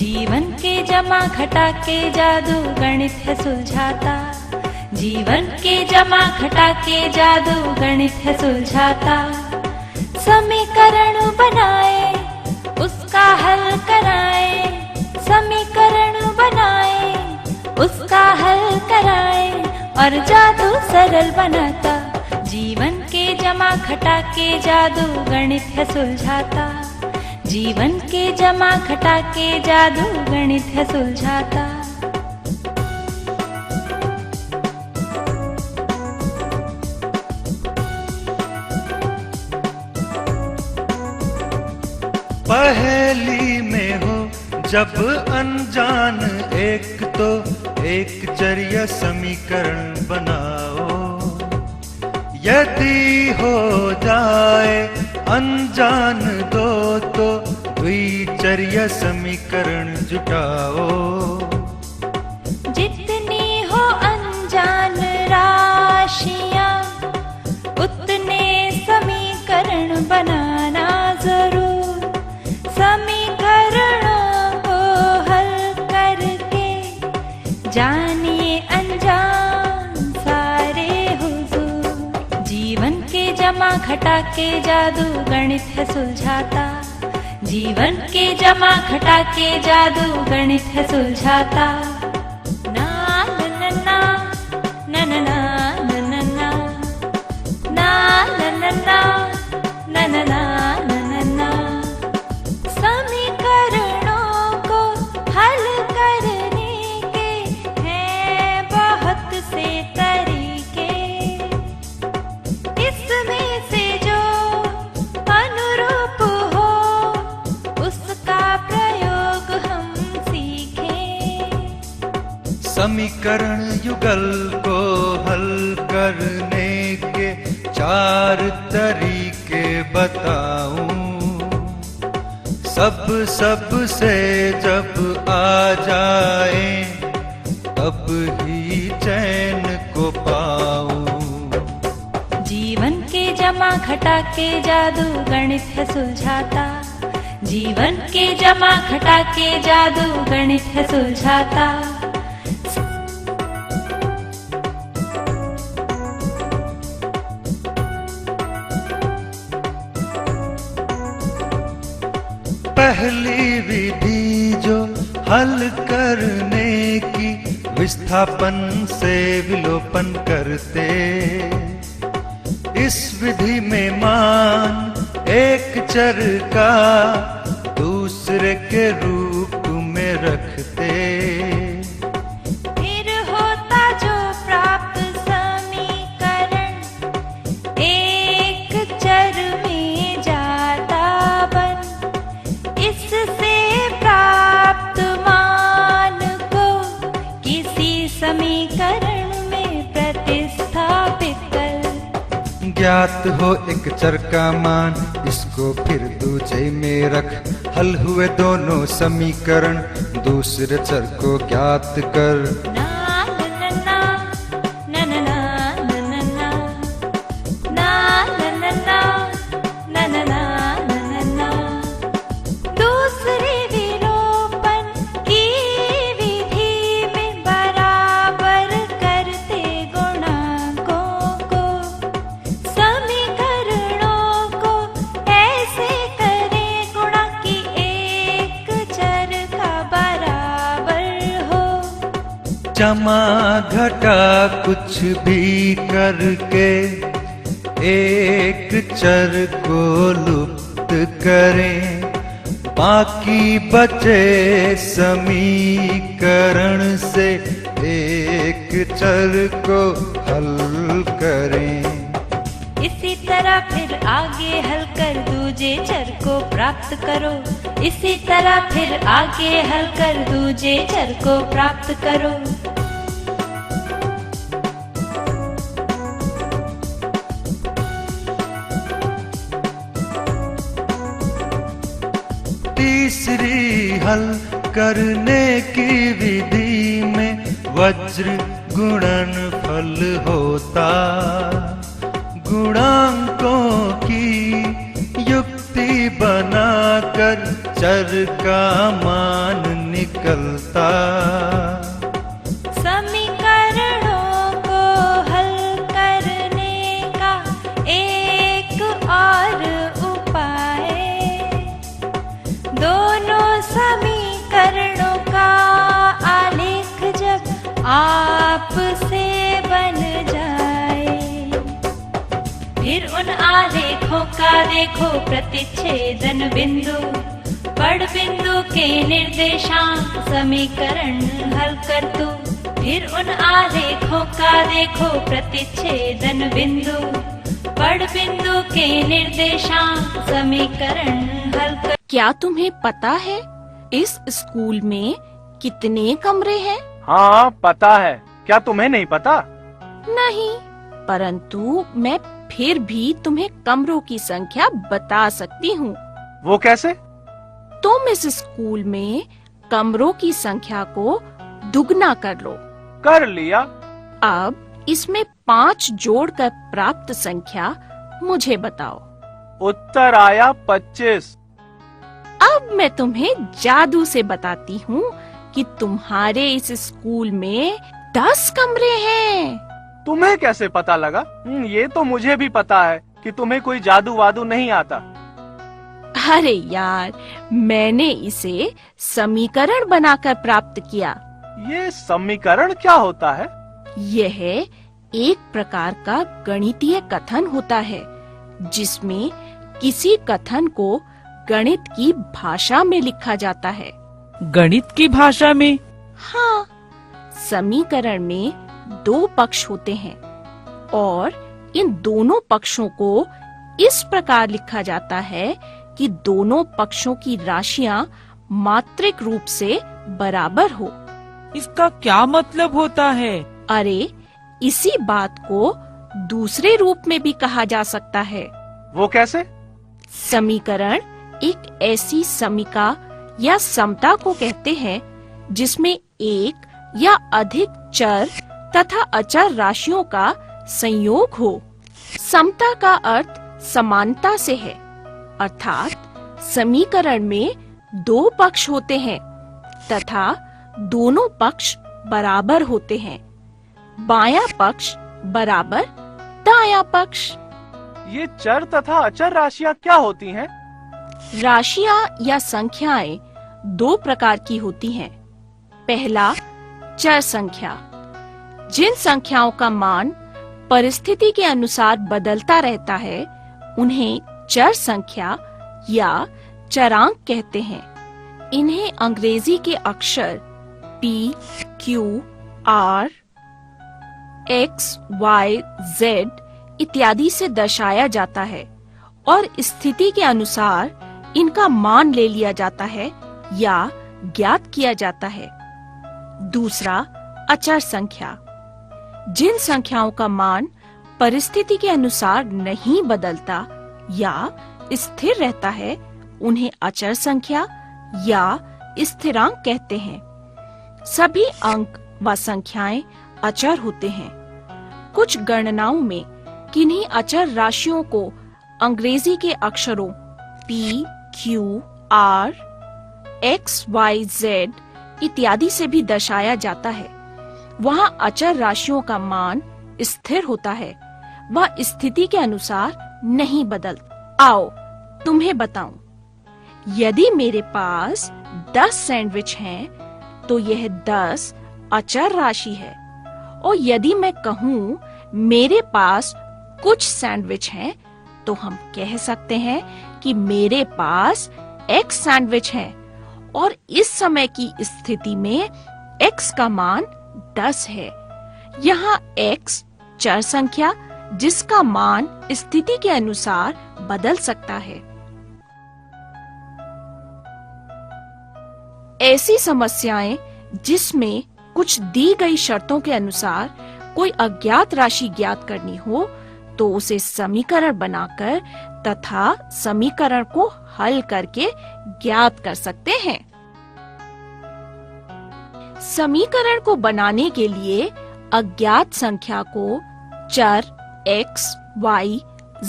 जीवन के जमा घटा के जादू गणित है सुलझाता। जीवन के जमा घटा के जादू गणित है सुलझाता। समीकरण बनाए उसका हल कराए, समीकरण बनाए उसका हल कराए और जादू सरल बनाता। जीवन के जमा घटा के जादू गणित है सुलझाता। जीवन के जमा घटा के जादू गणित है सुलझाता। पहेली में हो जब अनजान एक तो एक चर्या समीकरण बनाओ। यदि हो जाए अनजान दो तो द्विचर्या समीकरण जुटाओ। जितनी हो अनजान राशियां उतने समीकरण बनाना जरूर। समीकरणों को हल करके जानिए अनजान सारे हुजूर। जीवन के जमा घटा के जादू गणित है सुलझाता। जीवन के जमा घटा के जादू गणित है सुलझाता। ना ना ना ना ना ना ना ना ना ना ना ना ना ना ना। समीकरणों को हल करने के हैं बहुत से तरीके। इसमें से जो अनुरूप हो उसका प्रयोग हम सीखें। समीकरण युगल को हल करने के 4 तरीके बताऊं। सब से जब आ जाए तब ही चैन को पाऊं। जीवन के जमा घटा के जादू गणित है सुलझाता। जीवन के जमा घटा के जादू गणित है सुलझाता। पहली विधि जो हल करने की विस्थापन से विलोपन करते। इस विधि में मान एक चर का दूसरे के रूप में रखते। फिर होता जो प्राप्त समीकरण एक चर में जाता बन। इससे प्राप्त मान को किसी समीकरण में प्रतिस्थापित कर। ज्ञात हो एक चर का मान इसको फिर दूजे में रख। हल हुए दोनों समीकरण दूसरे चर को ज्ञात कर। ना ना ना ना ना ना ना ना ना ना ना ना ना ना। दूसरी विलोपन की विधि में बराबर करते गुणांकों को। समीकरणों को ऐसे करें गुणा की एक चर का बराबर हो। जमा घटा कुछ भी करके एक चर को लुप्त करें। बाकी बचे समीकरण से एक चर को हल करें। इसी तरह फिर आगे हल कर दूजे चर को प्राप्त करो। इसी तरह फिर आगे हल कर दूजे चर को प्राप्त करो। तीसरी हल करने की विधि में वज्र गुणन फल होता। गुणांकों की युक्ति बनाकर चर का मान निकलता। समीकरणों को हल करने का एक और उपाय, दोनों समीकरणों का आलेख जब आपसे बन जाए, फिर उन आलेखों का देखो प्रतिच्छेदन बिंदु, बड़ बिंदु के निर्देशांक समीकरण हल कर तू। फिर उन आलेखों का देखो प्रतिच्छेदन बिंदु, बड़ बिंदु के निर्देशांक समीकरण हल कर। क्या तुम्हें पता है इस स्कूल में कितने कमरे हैं? हाँ पता है, क्या तुम्हें नहीं पता? नहीं, परंतु मैं फिर भी तुम्हें कमरों की संख्या बता सकती हूँ। वो कैसे? तुम इस स्कूल में कमरों की संख्या को दुगना कर लो। कर लिया। अब इसमें 5 जोड़कर प्राप्त संख्या मुझे बताओ। उत्तर आया 25। अब मैं तुम्हें जादू से बताती हूँ कि तुम्हारे इस स्कूल में 10 कमरे हैं। तुम्हें कैसे पता लगा? ये तो मुझे भी पता है कि तुम्हें कोई जादू वादू नहीं आता। अरे यार, मैंने इसे समीकरण बनाकर प्राप्त किया। ये समीकरण क्या होता है? यह एक प्रकार का गणितीय कथन होता है जिसमें किसी कथन को गणित की भाषा में लिखा जाता है। गणित की भाषा में? हाँ, समीकरण में 2 पक्ष होते हैं और इन दोनों पक्षों को इस प्रकार लिखा जाता है कि दोनों पक्षों की राशियां मात्रिक रूप से बराबर हो। इसका क्या मतलब होता है? अरे, इसी बात को दूसरे रूप में भी कहा जा सकता है। वो कैसे? समीकरण एक ऐसी समीका या समता को कहते हैं जिसमें एक या अधिक चर तथा अचर राशियों का संयोग हो। समता का अर्थ समानता से है, अर्थात समीकरण में 2 पक्ष होते हैं तथा दोनों पक्ष बराबर होते हैं। बायां पक्ष बराबर दायां पक्ष। ये चर तथा अचर राशियां क्या होती हैं? राशियां या संख्याएं 2 प्रकार की होती हैं। पहला, चर संख्या। जिन संख्याओं का मान परिस्थिति के अनुसार बदलता रहता है उन्हें चर संख्या या चरांक कहते हैं। इन्हें अंग्रेजी के अक्षर P, Q, R, X, Y, Z इत्यादि से दर्शाया जाता है और स्थिति के अनुसार इनका मान ले लिया जाता है या ज्ञात किया जाता है। दूसरा, अचर संख्या। जिन संख्याओं का मान परिस्थिति के अनुसार नहीं बदलता या स्थिर रहता है उन्हें अचर संख्या या स्थिरांक कहते हैं। सभी अंक व संख्याएं अचर होते हैं। कुछ गणनाओं में किन्हीं अचर राशियों को अंग्रेजी के अक्षरों P, Q, R, X, Y, Z इत्यादि से भी दर्शाया जाता है। वहाँ अचर राशियों का मान स्थिर होता है, वह स्थिति के अनुसार नहीं बदलता। आओ तुम्हें बताऊं, यदि मेरे पास 10 सैंडविच हैं, तो यह 10 अचर राशि है। और यदि मैं कहूँ मेरे पास कुछ सैंडविच हैं, तो हम कह सकते हैं कि मेरे पास X सैंडविच हैं और इस समय की स्थिति में X का मान 10 है। यहाँ X चर संख्या जिसका मान स्थिति के अनुसार बदल सकता है। ऐसी समस्याएं जिसमें कुछ दी गई शर्तों के अनुसार कोई अज्ञात राशि ज्ञात करनी हो, तो उसे समीकरण बनाकर तथा समीकरण को हल करके ज्ञात कर सकते हैं। समीकरण को बनाने के लिए अज्ञात संख्या को चर x, y,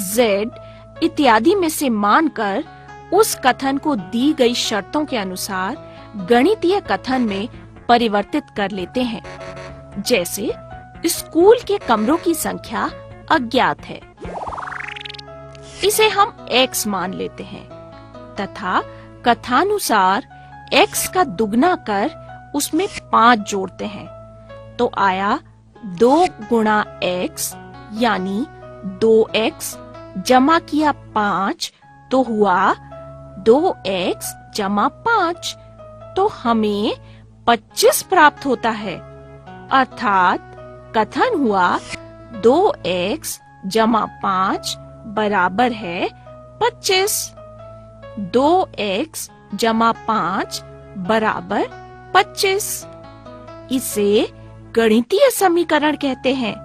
z इत्यादि में से मानकर उस कथन को दी गई शर्तों के अनुसार गणितीय कथन में परिवर्तित कर लेते हैं। जैसे स्कूल के कमरों की संख्या अज्ञात है, इसे हम x मान लेते हैं तथा कथानुसार x का दुगना कर उसमें 5 जोड़ते हैं तो आया 2 गुणा x यानी 2x जमा किया 5 तो हुआ 2x जमा 5 तो हमें 25 प्राप्त होता है। अर्थात कथन हुआ 2x जमा 5 बराबर है 25। 2x जमा 5 बराबर 25। इसे गणितीय समीकरण कहते हैं।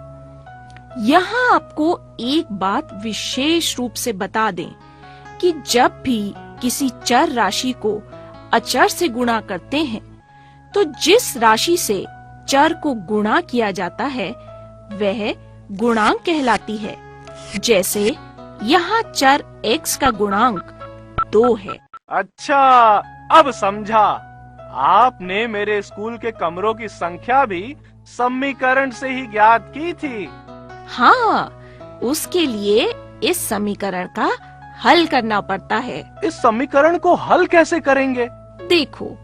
यहाँ आपको एक बात विशेष रूप से बता दें कि जब भी किसी चर राशि को अचर से गुणा करते हैं तो जिस राशि से चर को गुणा किया जाता है वह गुणांक कहलाती है। जैसे यहाँ चर x का गुणांक 2 है। अच्छा, अब समझा। आपने मेरे स्कूल के कमरों की संख्या भी समीकरण से ही ज्ञात की थी। हाँ, उसके लिए इस समीकरण का हल करना पड़ता है। इस समीकरण को हल कैसे करेंगे? देखो,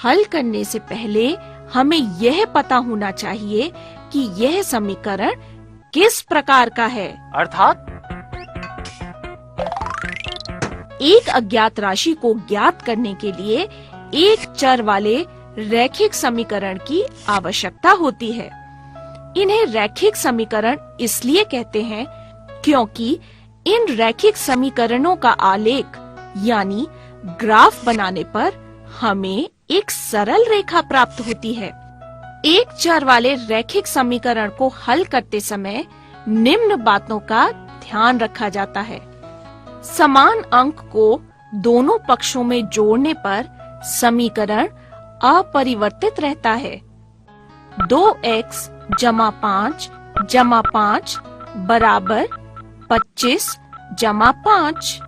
हल करने से पहले हमें यह पता होना चाहिए कि यह समीकरण किस प्रकार का है। अर्थात एक अज्ञात राशि को ज्ञात करने के लिए एक चर वाले रैखिक समीकरण की आवश्यकता होती है। इन्हें रैखिक समीकरण इसलिए कहते हैं क्योंकि इन रैखिक समीकरणों का आलेख यानी ग्राफ बनाने पर हमें एक सरल रेखा प्राप्त होती है। एक चर वाले रैखिक समीकरण को हल करते समय निम्न बातों का ध्यान रखा जाता है। समान अंक को दोनों पक्षों में जोड़ने पर समीकरण अपरिवर्तित रहता है। 2x जमा 5 बराबर 25 जमा 5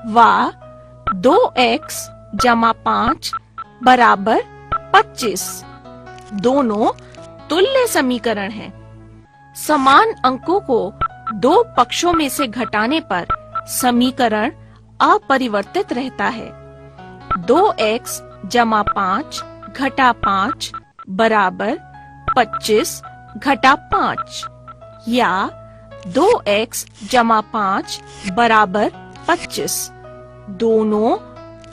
व 2x जमा 5 बराबर 25 दोनों तुल्य समीकरण हैं। समान अंकों को दो पक्षों में से घटाने पर समीकरण अपरिवर्तित रहता है। 2x जमा 5 घटा 5 बराबर 25 घटा 5 या 2x जमा 5 बराबर 25 दोनों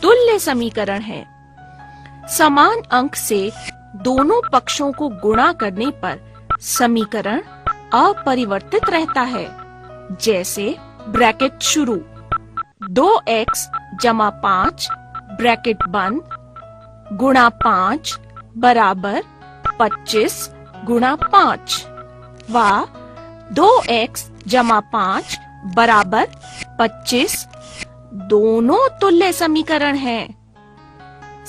तुल्य समीकरण हैं। समान अंक से दोनों पक्षों को गुणा करने पर समीकरण अपरिवर्तित रहता है। जैसे ब्रैकेट शुरू 2x जमा 5 ब्रैकेट बंद गुणा 5 बराबर 25 गुणा 5 व 2x जमा 5 बराबर 25 दोनों तुल्य समीकरण हैं।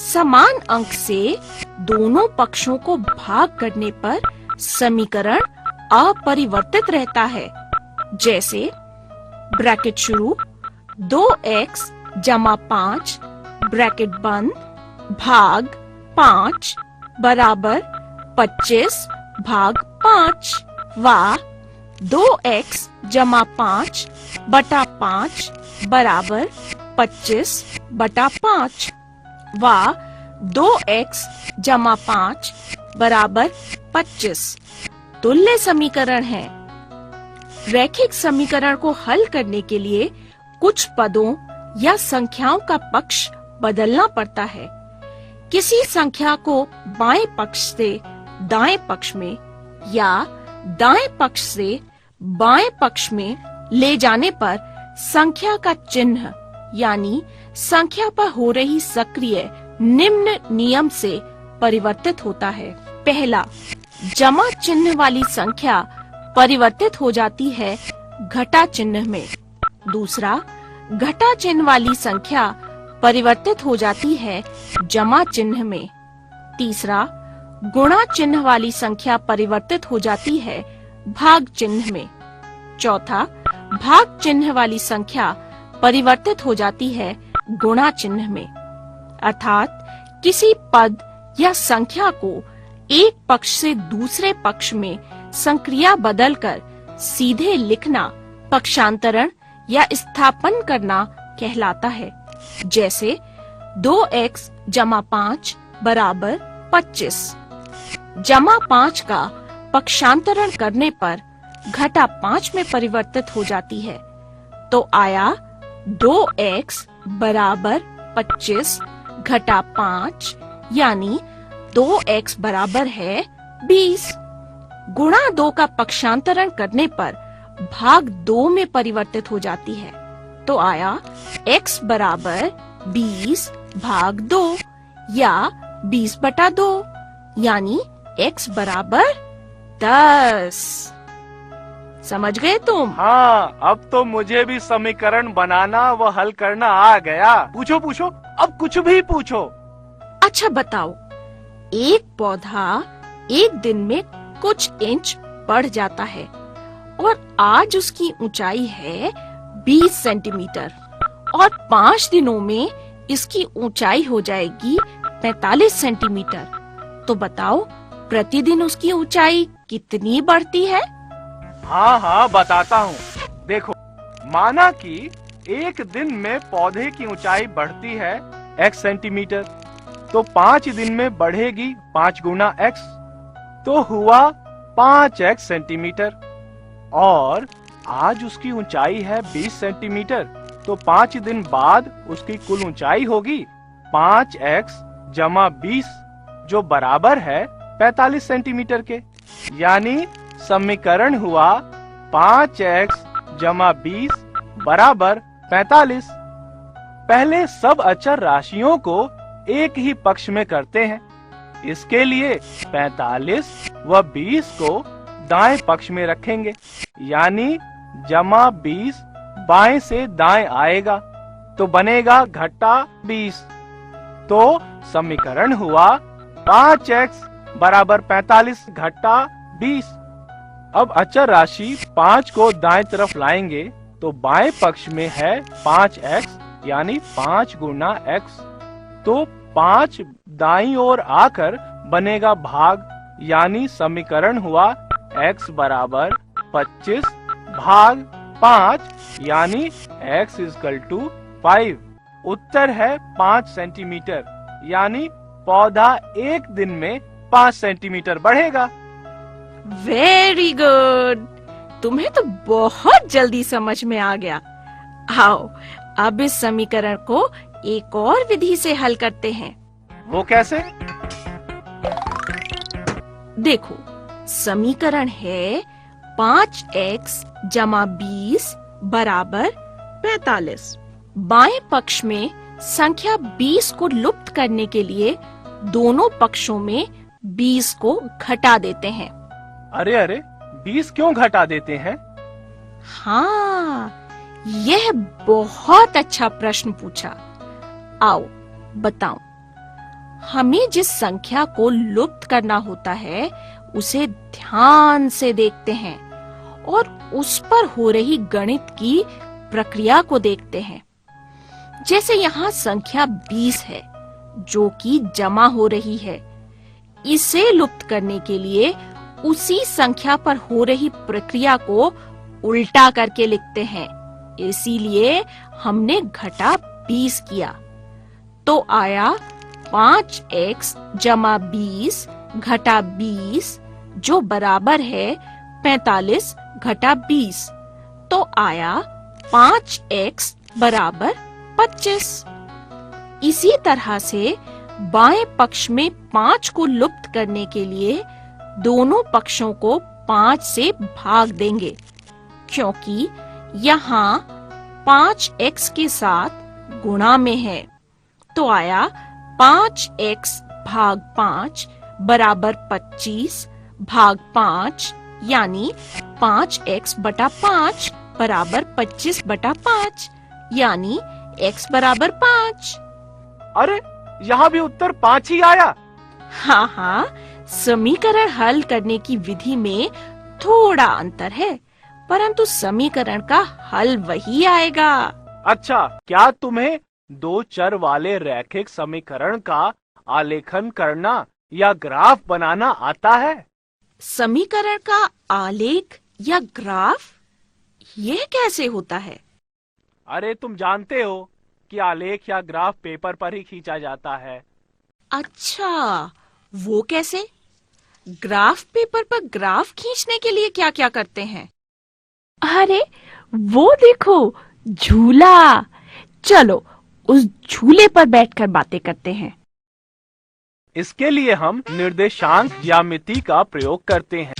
समान अंक से दोनों पक्षों को भाग करने पर समीकरण अपरिवर्तित रहता है। जैसे ब्रैकेट शुरू 2x जमा 5 ब्रैकेट बंद भाग 5 बराबर 25 भाग 5 व 2x जमा 5 बटा 5 बराबर 25 बटा 5 व 2x जमा 5 बराबर 25 तुल्य समीकरण है। रैखिक समीकरण को हल करने के लिए कुछ पदों या संख्याओं का पक्ष बदलना पड़ता है। किसी संख्या को बाएं पक्ष से दाएं पक्ष में या दाएं पक्ष से बाएं पक्ष में ले जाने पर संख्या का चिन्ह यानी संख्या पर हो रही सक्रिय निम्न नियम से परिवर्तित होता है। पहला, जमा चिन्ह वाली संख्या परिवर्तित हो जाती है घटा चिन्ह में। दूसरा, घटा चिन्ह वाली संख्या परिवर्तित हो जाती है जमा चिन्ह में। तीसरा, गुणा चिन्ह वाली संख्या परिवर्तित हो जाती है भाग चिन्ह में। चौथा, भाग चिन्ह वाली संख्या परिवर्तित हो जाती है गुणा चिन्ह में। अर्थात किसी पद या संख्या को एक पक्ष से दूसरे पक्ष में संक्रिया बदलकर सीधे लिखना पक्षांतरण या स्थापन करना कहलाता है। जैसे 2x जमा 5 बराबर 25। जमा 5 का पक्षांतरण करने पर घटा 5 में परिवर्तित हो जाती है, तो आया 2x बराबर 25 घटा 5, यानी 2x बराबर है 20। गुणा 2 का पक्षांतरण करने पर भाग 2 में परिवर्तित हो जाती है, तो आया x बराबर 20 भाग 2 या 20 बटा 2, यानी x बराबर 10। समझ गए तुम? हाँ, अब तो मुझे भी समीकरण बनाना व हल करना आ गया। पूछो पूछो, अब कुछ भी पूछो। अच्छा बताओ, एक पौधा एक दिन में कुछ इंच बढ़ जाता है और आज उसकी ऊंचाई है 20 सेंटीमीटर और 5 दिनों में इसकी ऊंचाई हो जाएगी 45 सेंटीमीटर। तो बताओ, प्रतिदिन उसकी ऊंचाई कितनी बढ़ती है? हाँ हाँ, बताता हूँ। देखो, माना कि एक दिन में पौधे की ऊंचाई बढ़ती है x सेंटीमीटर, तो 5 दिन में बढ़ेगी 5 गुना x, तो हुआ 5x सेंटीमीटर। और आज उसकी ऊंचाई है 20 सेंटीमीटर, तो 5 दिन बाद उसकी कुल ऊंचाई होगी 5x जमा 20, जो बराबर है 45 सेंटीमीटर के। यानी समीकरण हुआ 5x जमा 20 बराबर 45। पहले सब अचर राशियों को एक ही पक्ष में करते हैं। इसके लिए 45 व 20 को दाएं पक्ष में रखेंगे, यानी जमा 20 बाएं से दाएं आएगा, तो बनेगा घटा 20। तो समीकरण हुआ 5x बराबर 45 घटा 20। अब अचर राशि 5 को दाएं तरफ लाएंगे, तो बाएं पक्ष में है 5x, यानी 5 गुना x। तो 5 दाईं ओर आकर बनेगा भाग, यानी समीकरण हुआ x बराबर 25 भाग 5, यानी x इक्वल टू 5। उत्तर है 5 सेंटीमीटर, यानी पौधा एक दिन में 5 सेंटीमीटर बढ़ेगा। वेरी गुड, तुम्हें तो बहुत जल्दी समझ में आ गया। आओ, अब इस समीकरण को एक और विधि से हल करते हैं। वो कैसे? देखो, समीकरण है 5x जमा 20 बराबर 45। बाएं पक्ष में संख्या 20 को लुप्त करने के लिए दोनों पक्षों में 20 को घटा देते हैं। अरे अरे, 20 क्यों घटा देते हैं? हाँ, यह बहुत अच्छा प्रश्न पूछा। आओ बताऊं। हमें जिस संख्या को लुप्त करना होता है उसे ध्यान से देखते हैं और उस पर हो रही गणित की प्रक्रिया को देखते हैं। जैसे यहाँ संख्या 20 है जो कि जमा हो रही है। इसे लुप्त करने के लिए उसी संख्या पर हो रही प्रक्रिया को उल्टा करके लिखते हैं, इसीलिए हमने घटा 20 किया। तो आया 5x जमा 20 घटा 20, जो बराबर है 45 घटा 20। तो आया 5x बराबर 25। इसी तरह से बाएं पक्ष में 5 को लुप्त करने के लिए दोनों पक्षों को 5 से भाग देंगे, क्योंकि यहाँ 5x के साथ गुणा में है। तो आया 5x भाग 5 बराबर 25 भाग 5, यानी 5x बटा 5 बराबर 25/5 यानी x बराबर 5। अरे यहाँ भी उत्तर 5 ही आया। हाँ, समीकरण हल करने की विधि में थोड़ा अंतर है, परंतु समीकरण का हल वही आएगा। अच्छा, क्या तुम्हें दो चर वाले रैखिक समीकरण का आलेखन करना या ग्राफ बनाना आता है? समीकरण का आलेख या ग्राफ, यह कैसे होता है? अरे तुम जानते हो कि आलेख या ग्राफ पेपर पर ही खींचा जाता है। अच्छा, वो कैसे? ग्राफ पेपर पर ग्राफ खींचने के लिए क्या क्या करते हैं? अरे वो देखो, झूला। चलो उस झूले पर बैठकर बातें करते हैं। इसके लिए हम निर्देशांक ज्यामिति का प्रयोग करते हैं।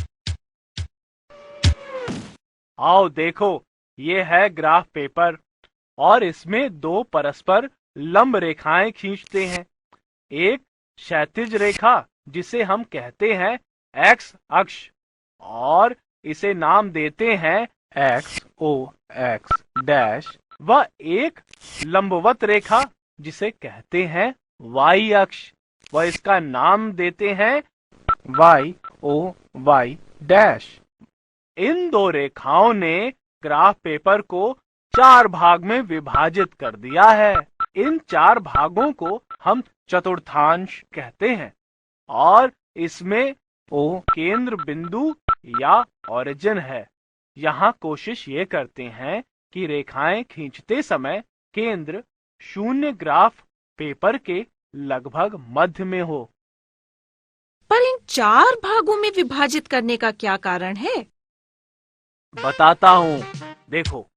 आओ देखो, ये है ग्राफ पेपर और इसमें दो परस्पर लंब रेखाएं खींचते हैं। एक क्षैतिज रेखा जिसे हम कहते हैं एक्स अक्ष और इसे नाम देते हैं एक्स ओ एक्स डैश, व एक लंबवत रेखा जिसे कहते हैं वाई अक्ष व इसका नाम देते हैं वाई ओ वाई डैश। इन दो रेखाओं ने ग्राफ पेपर को 4 भाग में विभाजित कर दिया है। इन 4 भागों को हम चतुर्थांश कहते हैं और इसमें ओ केंद्र बिंदु या ओरिजिन है। यहाँ कोशिश ये करते हैं कि रेखाएं खींचते समय केंद्र शून्य ग्राफ पेपर के लगभग मध्य में हो। पर इन 4 भागों में विभाजित करने का क्या कारण है? बताता हूँ। देखो,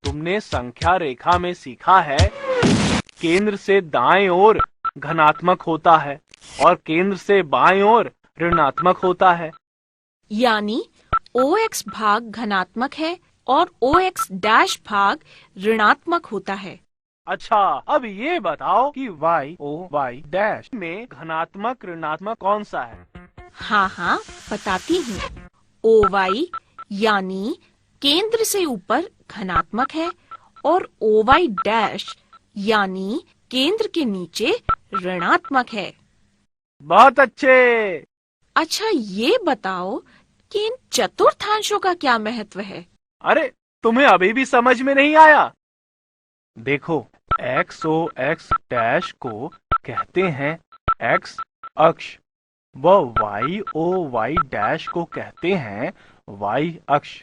तुमने संख्या रेखा में सीखा है केंद्र से दाएं ओर धनात्मक होता है और केंद्र से बाएं ओर ऋणात्मक होता है। यानी OX भाग धनात्मक है और OX डैश भाग ऋणात्मक होता है। अच्छा, अब ये बताओ कि वाई ओ वाई डैश में धनात्मक ऋणात्मक कौन सा है? हाँ, बताती हूँ। OY यानी केंद्र से ऊपर धनात्मक है और OY डैश यानी केंद्र के नीचे ऋणात्मक है। बहुत अच्छे। अच्छा, ये बताओ कि इन चतुर्थांशों का क्या महत्व है? अरे तुम्हें अभी भी समझ में नहीं आया? देखो, एक्स ओ एक्स डैश को कहते हैं एक्स अक्ष व वाई ओ वाई डैश को कहते हैं वाई अक्ष।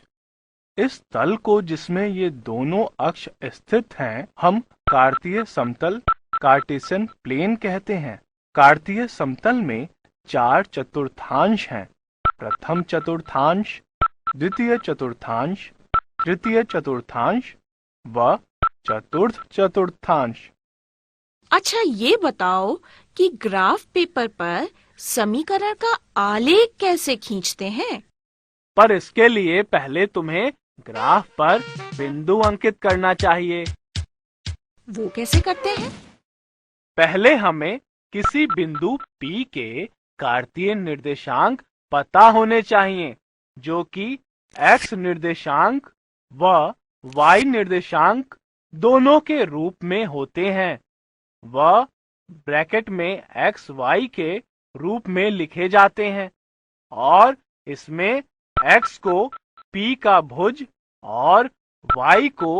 इस तल को जिसमें ये दोनों अक्ष स्थित हैं हम कार्तीय समतल कार्टेशियन प्लेन कहते हैं। कार्तीय समतल में 4 चतुर्थांश हैं। प्रथम चतुर्थांश, द्वितीय चतुर्थांश, तृतीय चतुर्थांश व चतुर्थ चतुर्थांश। अच्छा, ये बताओ कि ग्राफ पेपर पर समीकरण का आलेख कैसे खींचते हैं? पर इसके लिए पहले तुम्हें ग्राफ पर बिंदु अंकित करना चाहिए। वो कैसे करते हैं? पहले हमें किसी बिंदु P के कार्तीय निर्देशांक पता होने चाहिए, जो कि x निर्देशांक व y निर्देशांक दोनों के रूप में होते हैं व ब्रैकेट में x y के रूप में लिखे जाते हैं और इसमें x को P का भुज और y को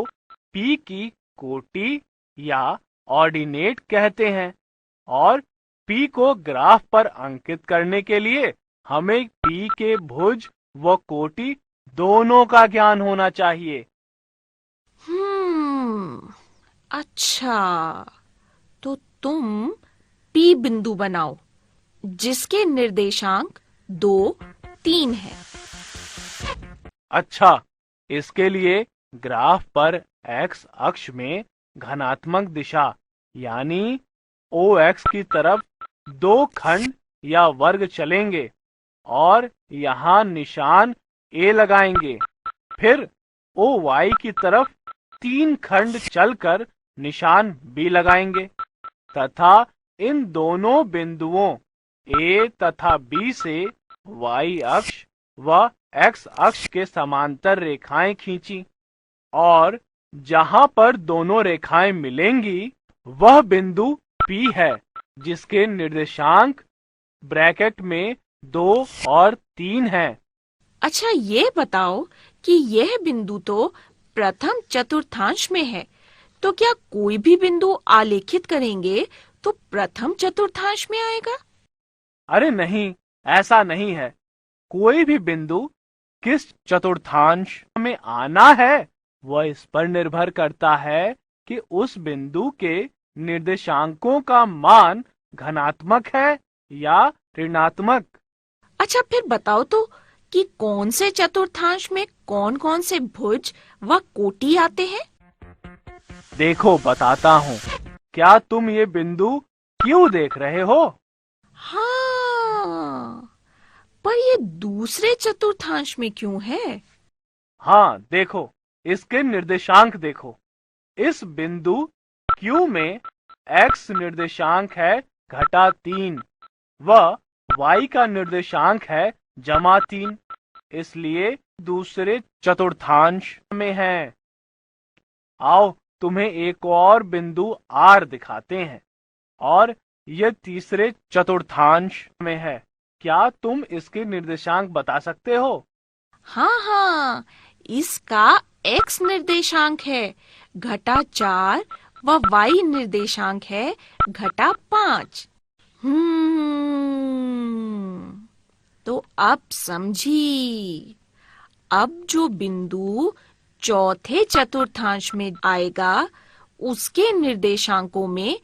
P की कोटि या ऑर्डिनेट कहते हैं और P को ग्राफ पर अंकित करने के लिए हमें P के भुज व कोटि दोनों का ज्ञान होना चाहिए। अच्छा, तो तुम P बिंदु बनाओ जिसके निर्देशांक 2, 3 है। अच्छा, इसके लिए ग्राफ पर x अक्ष में धनात्मक दिशा यानी OX की तरफ 2 खंड या वर्ग चलेंगे और यहाँ निशान A लगाएंगे। फिर OY की तरफ 3 खंड चलकर निशान B लगाएंगे तथा इन दोनों बिंदुओं A तथा B से Y अक्ष व X अक्ष के समांतर रेखाएं खींची। और जहां पर दोनों रेखाएं मिलेंगी वह बिंदु P है, जिसके निर्देशांक ब्रैकेट में 2 और 3 हैं। अच्छा, ये बताओ कि यह बिंदु तो प्रथम चतुर्थांश में है, तो क्या कोई भी बिंदु आलेखित करेंगे तो प्रथम चतुर्थांश में आएगा? अरे नहीं, ऐसा नहीं है। कोई भी बिंदु किस चतुर्थांश में आना है वह इस पर निर्भर करता है कि उस बिंदु के निर्देशांकों का मान धनात्मक है या ऋणात्मक। अच्छा, फिर बताओ तो कि कौन से चतुर्थांश में कौन कौन से भुज व कोटि आते हैं? देखो बताता हूँ। क्या तुम ये बिंदु क्यों देख रहे हो? हाँ, पर ये दूसरे चतुर्थांश में क्यों है? हाँ, देखो, इसके निर्देशांक देखो। इस बिंदु Q में x निर्देशांक है -3 व y का निर्देशांक है -3, इसलिए दूसरे चतुर्थांश में है। आओ तुम्हें एक और बिंदु R दिखाते हैं और यह तीसरे चतुर्थांश में है। क्या तुम इसके निर्देशांक बता सकते हो? हाँ, इसका x निर्देशांक है -4 व y निर्देशांक है -5। तो अब समझी। अब जो बिंदु चौथे चतुर्थांश में आएगा उसके निर्देशांकों में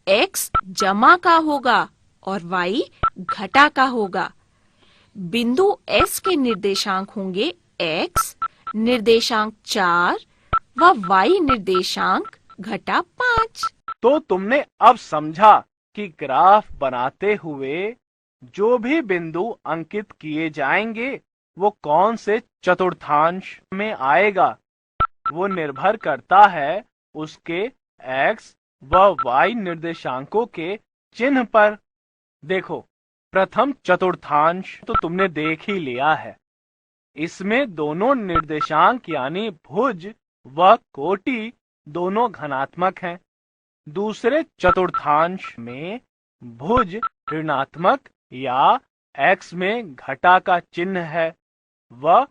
x जमा का होगा और y घटा का होगा। बिंदु S के निर्देशांक होंगे x निर्देशांक 4 व y निर्देशांक -5। तो तुमने अब समझा कि ग्राफ बनाते हुए जो भी बिंदु अंकित किए जाएंगे वो कौन से चतुर्थांश में आएगा, वो निर्भर करता है उसके x व y निर्देशांकों के चिन्ह पर। देखो, प्रथम चतुर्थांश तो तुमने देख ही लिया है। इसमें दोनों निर्देशांक यानी भुज व कोटि दोनों धनात्मक हैं। दूसरे चतुर्थांश में भुज ऋणात्मक या x में घटा का चिन्ह है व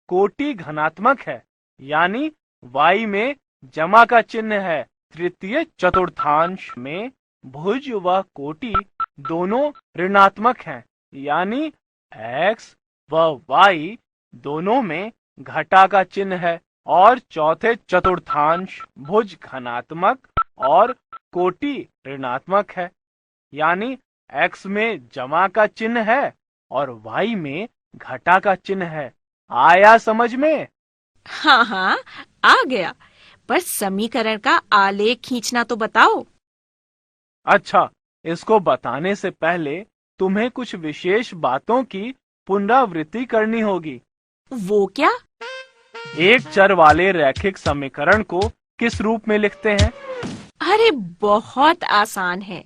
कोटि धनात्मक है यानी y में जमा का चिन्ह है। तृतीय चतुर्थांश में भुज व कोटि दोनों ऋणात्मक हैं यानी x व y दोनों में घटा का चिन्ह है। और चौथे चतुर्थांश भुज धनात्मक और कोटि ऋणात्मक है यानी x में जमा का चिन्ह है और y में घटा का चिन्ह है। आया समझ में? हाँ, आ गया। पर समीकरण का आलेख खींचना तो बताओ। अच्छा, इसको बताने से पहले तुम्हें कुछ विशेष बातों की पुनरावृत्ति करनी होगी। वो क्या? एक चर वाले रैखिक समीकरण को किस रूप में लिखते हैं? अरे बहुत आसान है।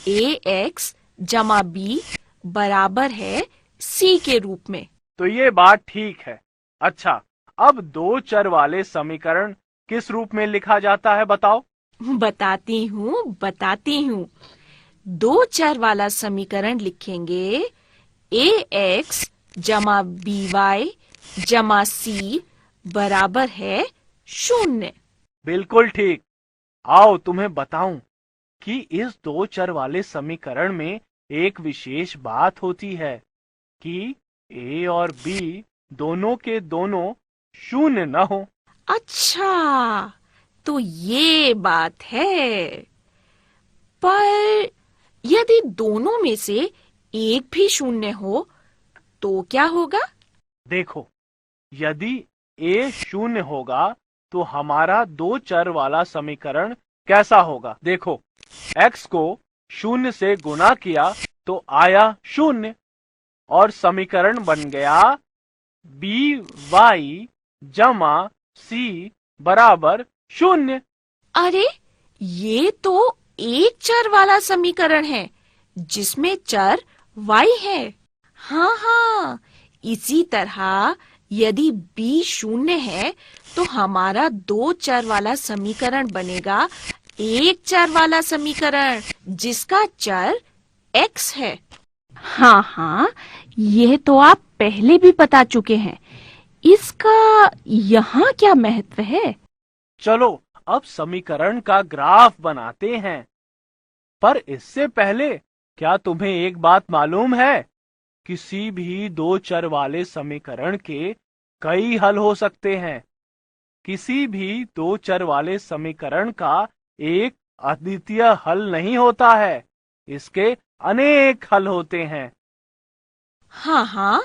ax जमा b बराबर है c के रूप में। तो ये बात ठीक है। अच्छा, अब दो चर वाले समीकरण किस रूप में लिखा जाता है बताओ? बताती हूँ। दो चर वाला समीकरण लिखेंगे ax जमा by जमा c बराबर है 0। बिल्कुल ठीक। आओ तुम्हें बताऊं कि इस दो चर वाले समीकरण में एक विशेष बात होती है कि a और b दोनों के दोनों 0 न हो। अच्छा, तो ये बात है। पर यदि दोनों में से एक भी 0 हो तो क्या होगा? देखो, यदि a 0 होगा तो हमारा दो चर वाला समीकरण कैसा होगा? देखो, x को 0 से गुणा किया तो आया 0 और समीकरण बन गया by जमा c बराबर 0। अरे, ये तो एक चर वाला समीकरण है जिसमें चर y है। हाँ, इसी तरह यदि b शून्य है तो हमारा दो चर वाला समीकरण बनेगा एक चर वाला समीकरण जिसका चर x है। हाँ हाँ, यह तो आप पहले भी बता चुके हैं। इसका यहाँ क्या महत्व है? चलो अब समीकरण का ग्राफ बनाते हैं। पर इससे पहले क्या तुम्हें एक बात मालूम है? किसी भी दो चर वाले समीकरण के कई हल हो सकते हैं। किसी भी दो चर वाले समीकरण का एक अद्वितीय हल नहीं होता है, इसके अनेक हल होते हैं। हाँ हाँ,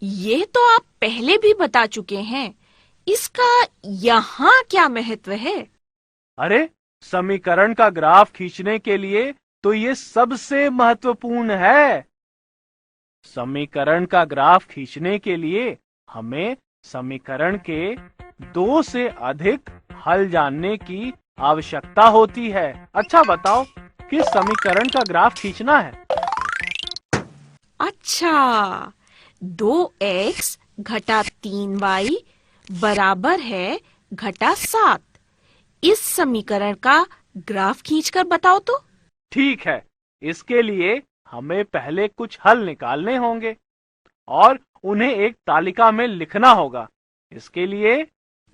ये तो आप पहले भी बता चुके हैं। इसका यहाँ क्या महत्व है? अरे, समीकरण का ग्राफ खींचने के लिए तो ये सबसे महत्वपूर्ण है। समीकरण का ग्राफ खींचने के लिए हमें समीकरण के दो से अधिक हल जानने की आवश्यकता होती है। अच्छा बताओ, किस समीकरण का ग्राफ खींचना है? अच्छा, 2x घटा 3y बराबर है घटा 7। इस समीकरण का ग्राफ खींचकर बताओ तो। ठीक है, इसके लिए हमें पहले कुछ हल निकालने होंगे और उन्हें एक तालिका में लिखना होगा। इसके लिए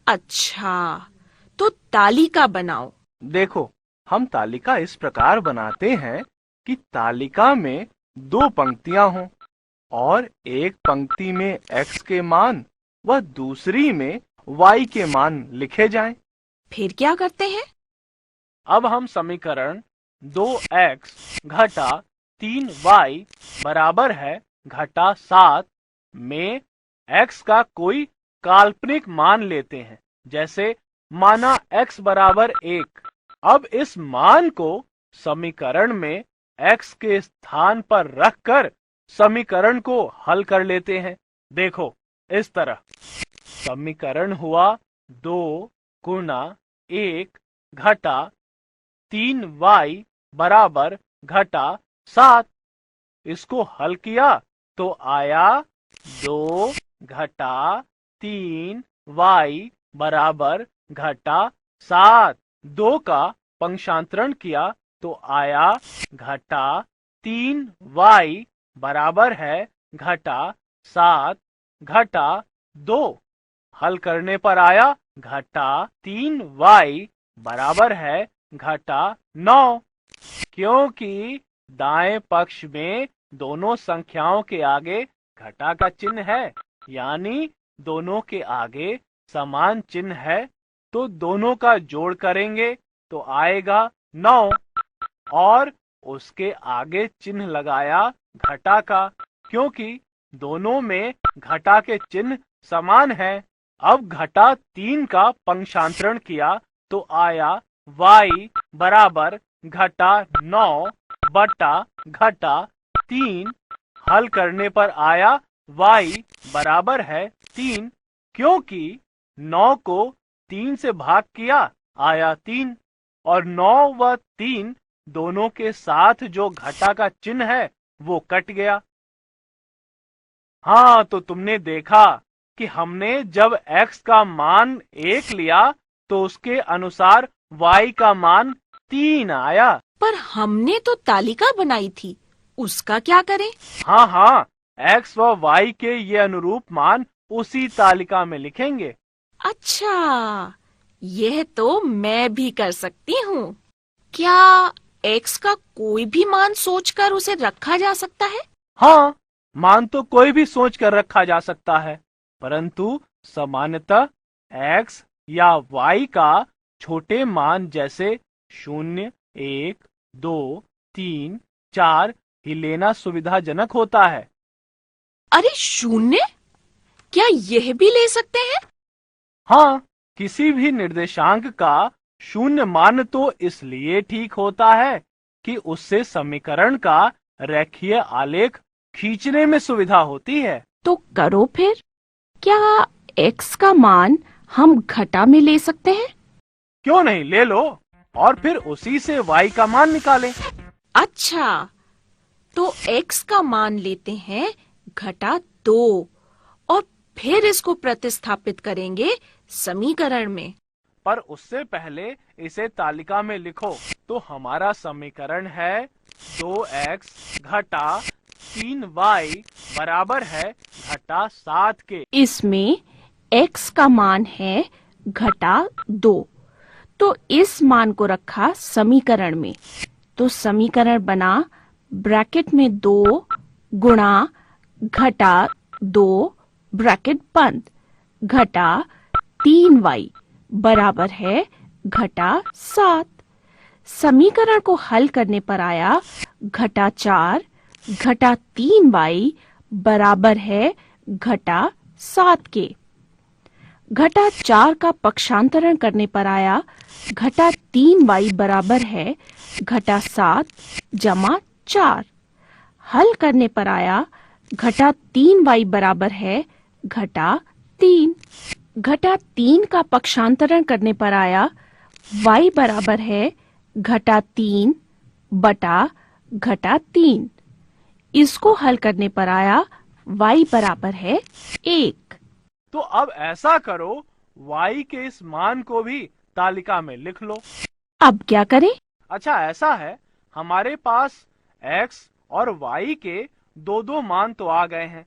अच्छा, तो तालिका बनाओ। देखो, हम तालिका इस प्रकार बनाते हैं कि तालिका में दो पंक्तियां हों और एक पंक्ति में x के मान व दूसरी में y के मान लिखे जाएं। फिर क्या करते हैं? अब हम समीकरण 2x घटा 3y बराबर है घटा 7 में x का कोई काल्पनिक मान लेते हैं। जैसे माना x बराबर 1। अब इस मान को समीकरण में x के स्थान पर रखकर समीकरण को हल कर लेते हैं। देखो, इस तरह समीकरण हुआ 2 गुना 1 घटा 3y बराबर घटा 7। इसको हल किया तो आया 2 घटा 3y बराबर घटा 7। 2 का पंक्षांतरण किया तो आया घटा 3y बराबर है घटा 7 घटा 2। हल करने पर आया घटा 3y बराबर है घटा 9। क्योंकि दाएं पक्ष में दोनों संख्याओं के आगे घटा का चिन्ह है, यानी दोनों के आगे समान चिन्ह है, तो दोनों का जोड़ करेंगे तो आएगा 9 और उसके आगे चिन्ह लगाया घटा का, क्योंकि दोनों में घटा के चिन्ह समान है। अब घटा 3 का पंक्षांतरण किया तो आया y बराबर घटा 9 बटा घटा 3। हल करने पर आया y बराबर है 3, क्योंकि 9 को 3 से भाग किया आया 3 और 9 व 3 दोनों के साथ जो घटा का चिन्ह है वो कट गया। हाँ, तो तुमने देखा कि हमने जब x का मान 1 लिया तो उसके अनुसार y का मान 3 आया। पर हमने तो तालिका बनाई थी, उसका क्या करें? हाँ हाँ, x व y के ये अनुरूप मान उसी तालिका में लिखेंगे। अच्छा, यह तो मैं भी कर सकती हूँ। क्या x का कोई भी मान सोचकर उसे रखा जा सकता है? हाँ, मान तो कोई भी सोच कर रखा जा सकता है, परंतु सामान्यतः x या y का छोटे मान जैसे 0, 1, 2, 3, 4 ही लेना सुविधाजनक होता है। अरे 0? क्या यह भी ले सकते हैं? हाँ, किसी भी निर्देशांक का 0 मान तो इसलिए ठीक होता है कि उससे समीकरण का रेखीय आलेख खींचने में सुविधा होती है। तो करो फिर। क्या x का मान हम घटा में ले सकते हैं? क्यों नहीं, ले लो और फिर उसी से y का मान निकालें। अच्छा, तो x का मान लेते हैं घटा 2 और फिर इसको प्रतिस्थापित करेंगे समीकरण में। पर उससे पहले इसे तालिका में लिखो। तो हमारा समीकरण है 2x घटा 3y बराबर है घटा 7 के। इसमें x का मान है घटा 2, तो इस मान को रखा समीकरण में। तो समीकरण बना ब्रैकेट में 2 गुणा घटा 2 ब्रैकेट बंद घटा 3y बराबर है घटा 7। समीकरण को हल करने पर आया घटा 4 घटा 3y बराबर है घटा 7 के। घटा 4 का पक्षांतरण करने पर आया घटा 3y बराबर है घटा 7 जमा 4। हल करने पर आया घटा 3y बराबर है घटा 3। घटा 3 का पक्षांतरण करने पर आया y बराबर है घटा 3 बटा घटा 3। इसको हल करने पर आया y बराबर है 1। तो अब ऐसा करो, y के इस मान को भी तालिका में लिख लो। अब क्या करें? अच्छा, ऐसा है, हमारे पास x और y के दो दो मान तो आ गए हैं।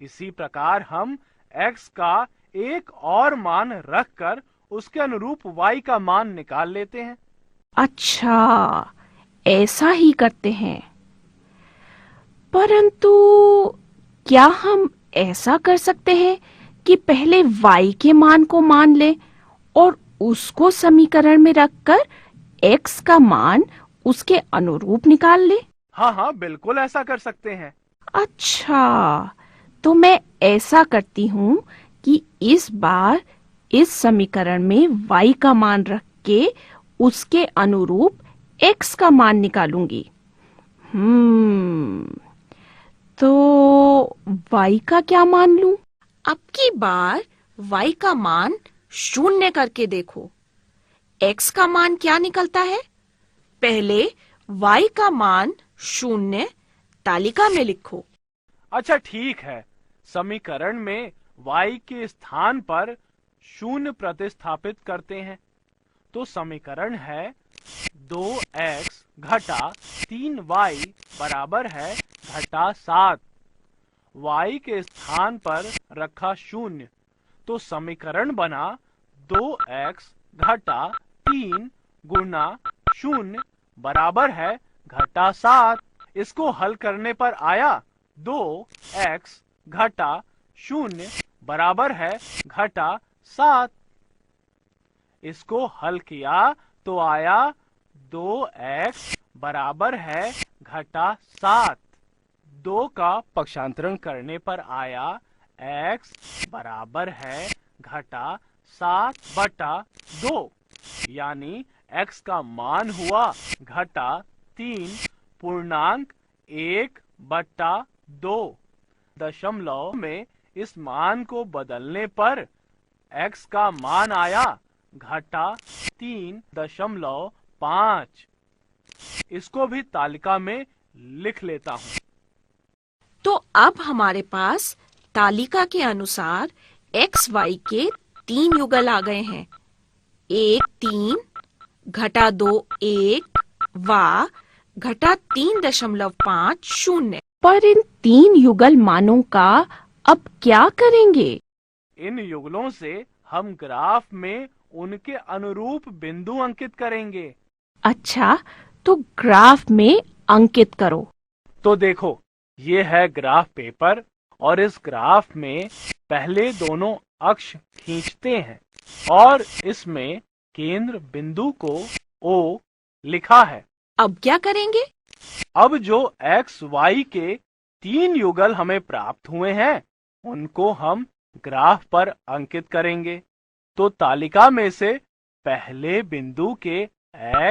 इसी प्रकार हम x का एक और मान रखकर उसके अनुरूप y का मान निकाल लेते हैं। अच्छा, ऐसा ही करते हैं। परंतु क्या हम ऐसा कर सकते हैं कि पहले y के मान को मान लें और उसको समीकरण में रखकर x का मान उसके अनुरूप निकाल लें? हाँ हाँ, बिल्कुल ऐसा कर सकते हैं। अच्छा, तो मैं ऐसा करती हूँ कि इस बार इस समीकरण में y का मान रख के उसके अनुरूप x का मान निकालूंगी। तो y का क्या मान लूं? अब की बार y का मान 0 करके देखो। x का मान क्या निकलता है? पहले y का मान 0 तालिका में लिखो। अच्छा ठीक है, समीकरण में y के स्थान पर 0 प्रतिस्थापित करते हैं। तो समीकरण है 2x घटा 3y बराबर है घटा 7। y के स्थान पर रखा 0, तो समीकरण बना 2x घटा 3 गुना 0 बराबर है घटा 7। इसको हल करने पर आया 2x घटा 0 बराबर है घटा 7। इसको हल किया तो आया 2x बराबर है घटा 7। 2 का पक्षांतरण करने पर आया x बराबर है घटा 7 बटा 2, यानी x का मान हुआ घटा 3 पूर्णांक 1 बटा 2। दशमलव में इस मान को बदलने पर x का मान आया घटा 3.5। इसको भी तालिका में लिख लेता हूँ। तो अब हमारे पास तालिका के अनुसार x y के 3 युगल आ गए हैं। 1 3 घटा 2 1 व घटा 3.5 0। पर इन 3 युगल मानों का अब क्या करेंगे? इन युगलों से हम ग्राफ में उनके अनुरूप बिंदु अंकित करेंगे। अच्छा, तो ग्राफ में अंकित करो। तो देखो, ये है ग्राफ पेपर और इस ग्राफ में पहले दोनों अक्ष खींचते हैं और इसमें केंद्र बिंदु को O लिखा है। अब क्या करेंगे? अब जो x y के 3 युगल हमें प्राप्त हुए हैं उनको हम ग्राफ पर अंकित करेंगे। तो तालिका में से पहले बिंदु के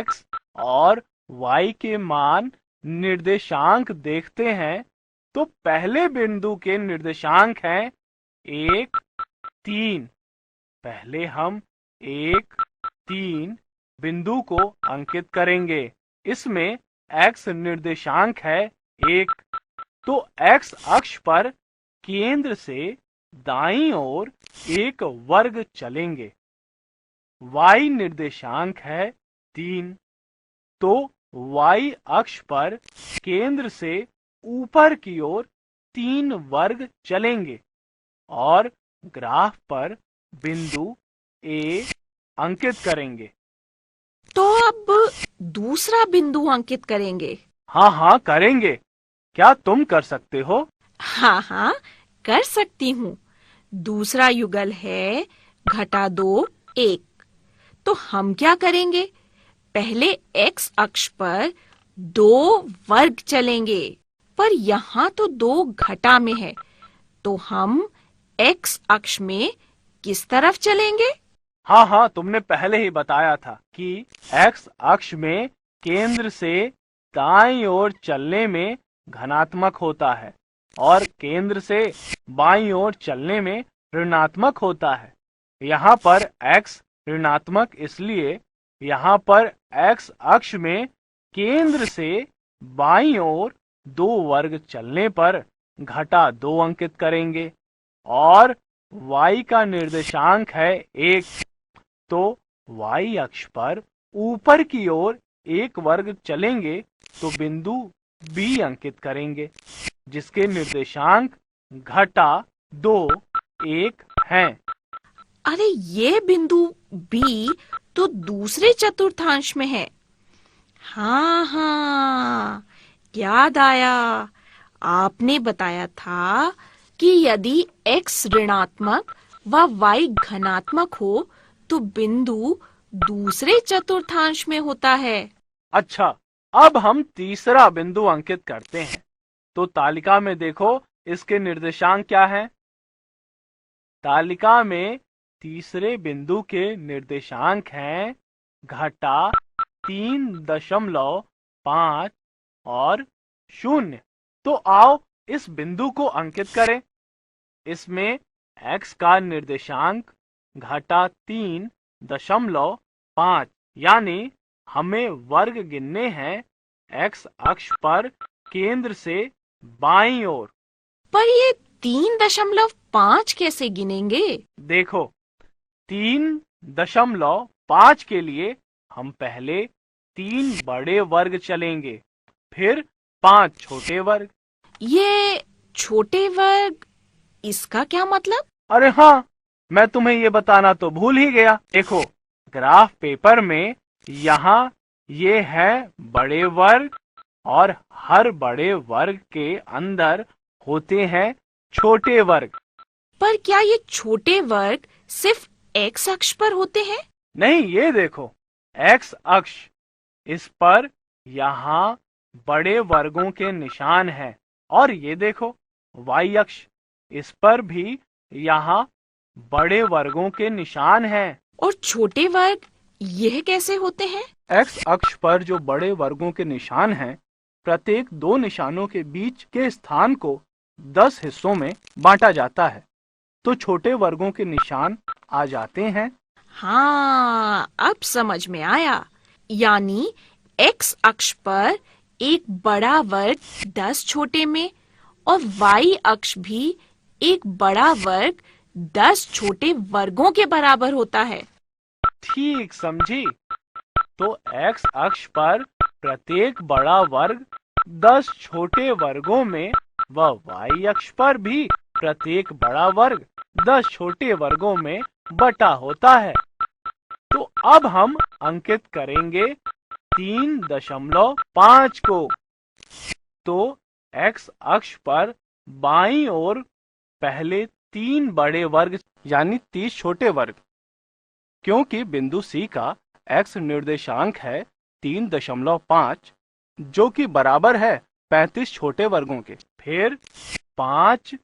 x और y के मान निर्देशांक देखते हैं। तो पहले बिंदु के निर्देशांक हैं 1 3। पहले हम 1 3 बिंदु को अंकित करेंगे। इसमें x निर्देशांक है 1। तो x अक्ष पर केंद्र से दाईं ओर एक वर्ग चलेंगे। y निर्देशांक है 3, तो y अक्ष पर केंद्र से ऊपर की ओर 3 वर्ग चलेंगे और ग्राफ पर बिंदु A अंकित करेंगे। तो अब दूसरा बिंदु अंकित करेंगे। हाँ हाँ करेंगे। क्या तुम कर सकते हो? हाँ हाँ, कर सकती हूँ। दूसरा युगल है -2 1। तो हम क्या करेंगे? पहले x अक्ष पर 2 वर्ग चलेंगे, पर यहाँ तो 2 घटा में है, तो हम x अक्ष में किस तरफ चलेंगे? हाँ हाँ, तुमने पहले ही बताया था कि x अक्ष में केंद्र से दाईं ओर चलने में धनात्मक होता है और केंद्र से बाईं ओर चलने में ऋणात्मक होता है। यहाँ पर x ऋणात्मक इसलिए यहाँ पर x अक्ष में केंद्र से बाईं ओर 2 वर्ग चलने पर -2 अंकित करेंगे और y का निर्देशांक है 1, तो y अक्ष पर ऊपर की ओर 1 वर्ग चलेंगे तो बिंदु B अंकित करेंगे जिसके निर्देशांक -2 1 हैं। अरे ये बिंदु B तो दूसरे चतुर्थांश में है। हाँ हाँ, याद आया। आपने बताया था कि यदि x ऋणात्मक व y धनात्मक हो तो बिंदु दूसरे चतुर्थांश में होता है। अच्छा, अब हम तीसरा बिंदु अंकित करते हैं। तो तालिका में देखो इसके निर्देशांक क्या हैं? तालिका में तीसरे बिंदु के निर्देशांक हैं -3.5 और 0। तो आओ इस बिंदु को अंकित करें। इसमें x का निर्देशांक -3.5 यानी हमें वर्ग गिनने हैं x अक्ष पर केंद्र से बाईं ओर। पर ये 3.5 कैसे गिनेंगे? देखो, 3.5 के लिए हम पहले 3 बड़े वर्ग चलेंगे, फिर 5 छोटे वर्ग। ये छोटे वर्ग, इसका क्या मतलब? अरे हाँ, मैं तुम्हें ये बताना तो भूल ही गया। देखो, ग्राफ पेपर में यहाँ ये है बड़े वर्ग और हर बड़े वर्ग के अंदर होते हैं छोटे वर्ग। पर क्या ये छोटे वर्ग सिर्फ x अक्ष पर होते हैं? नहीं, ये देखो, x अक्ष, इस पर यहाँ बड़े वर्गों के निशान हैं और ये देखो y अक्ष, इस पर भी यहाँ बड़े वर्गों के निशान हैं। और छोटे वर्ग यह कैसे होते हैं? x अक्ष पर जो बड़े वर्गों के निशान हैं, प्रत्येक 2 निशानों के बीच के स्थान को 10 हिस्सों में बांटा जाता है, तो छोटे वर्गों के निशान आ जाते हैं। हाँ, अब समझ में आया। यानी x अक्ष पर एक बड़ा वर्ग 10 छोटे में और y अक्ष भी एक बड़ा वर्ग 10 छोटे वर्गों के बराबर होता है। ठीक समझी। तो x अक्ष पर प्रत्येक बड़ा वर्ग 10 छोटे वर्गों में व y अक्ष पर भी प्रत्येक बड़ा वर्ग 10 छोटे वर्गों में बटा होता है। तो अब हम अंकित करेंगे 3.5 को। तो x अक्ष पर बाईं ओर पहले 3 बड़े वर्ग यानी 30 छोटे वर्ग, क्योंकि बिंदु C का x निर्देशांक है 3.5 जो कि बराबर है 35 छोटे वर्गों के। फिर 5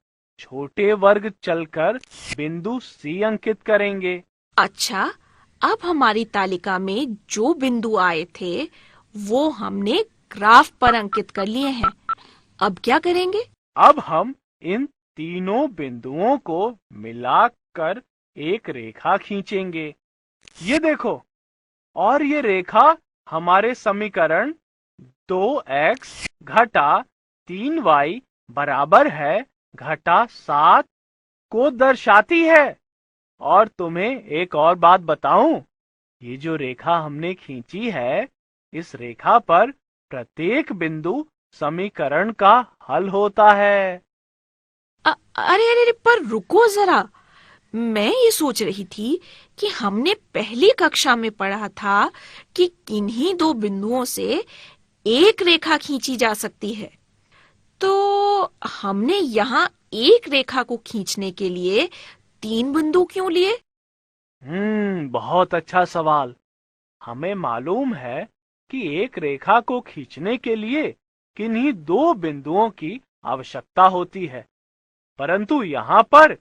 छोटे वर्ग चलकर बिंदु C अंकित करेंगे। अच्छा, अब हमारी तालिका में जो बिंदु आए थे वो हमने ग्राफ पर अंकित कर लिए हैं। अब क्या करेंगे? अब हम इन तीनों बिंदुओं को मिलाकर एक रेखा खींचेंगे। ये देखो, और ये रेखा हमारे समीकरण 2x घटा 3y बराबर है घटा 7 को दर्शाती है। और तुम्हें एक और बात बताऊं, ये जो रेखा हमने खींची है, इस रेखा पर प्रत्येक बिंदु समीकरण का हल होता है। अरे अरे अरे, पर रुको जरा, मैं ये सोच रही थी कि हमने पहली कक्षा में पढ़ा था कि किन्हीं दो बिंदुओं से एक रेखा खींची जा सकती है, तो हमने यहाँ एक रेखा को खींचने के लिए 3 बिंदु क्यों लिए? बहुत अच्छा सवाल। हमें मालूम है कि एक रेखा को खींचने के लिए किन्हीं 2 बिंदुओं की आवश्यकता होती है, परंतु यहाँ पर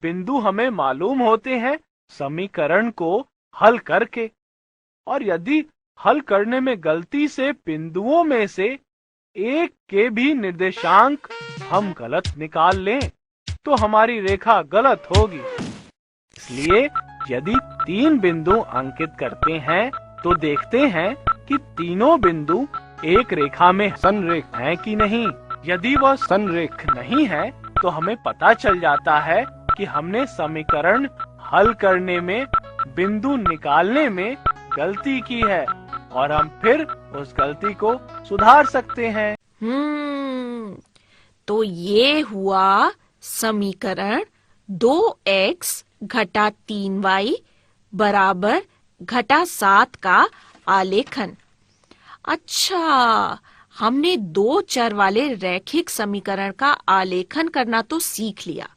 बिंदु हमें मालूम होते हैं समीकरण को हल करके। और यदि हल करने में गलती से बिंदुओं में से एक के भी निर्देशांक हम गलत निकाल लें, तो हमारी रेखा गलत होगी। इसलिए यदि 3 बिंदु अंकित करते हैं तो देखते हैं कि तीनों बिंदु एक रेखा में संरेख हैं कि नहीं। यदि वह संरेख नहीं है तो हमें पता चल जाता है कि हमने समीकरण हल करने में, बिंदु निकालने में गलती की है और हम फिर उस गलती को सुधार सकते हैं। तो ये हुआ समीकरण 2x घटा 3y बराबर घटा 7 का आलेखन। अच्छा, हमने 2 चर वाले रैखिक समीकरण का आलेखन करना तो सीख लिया,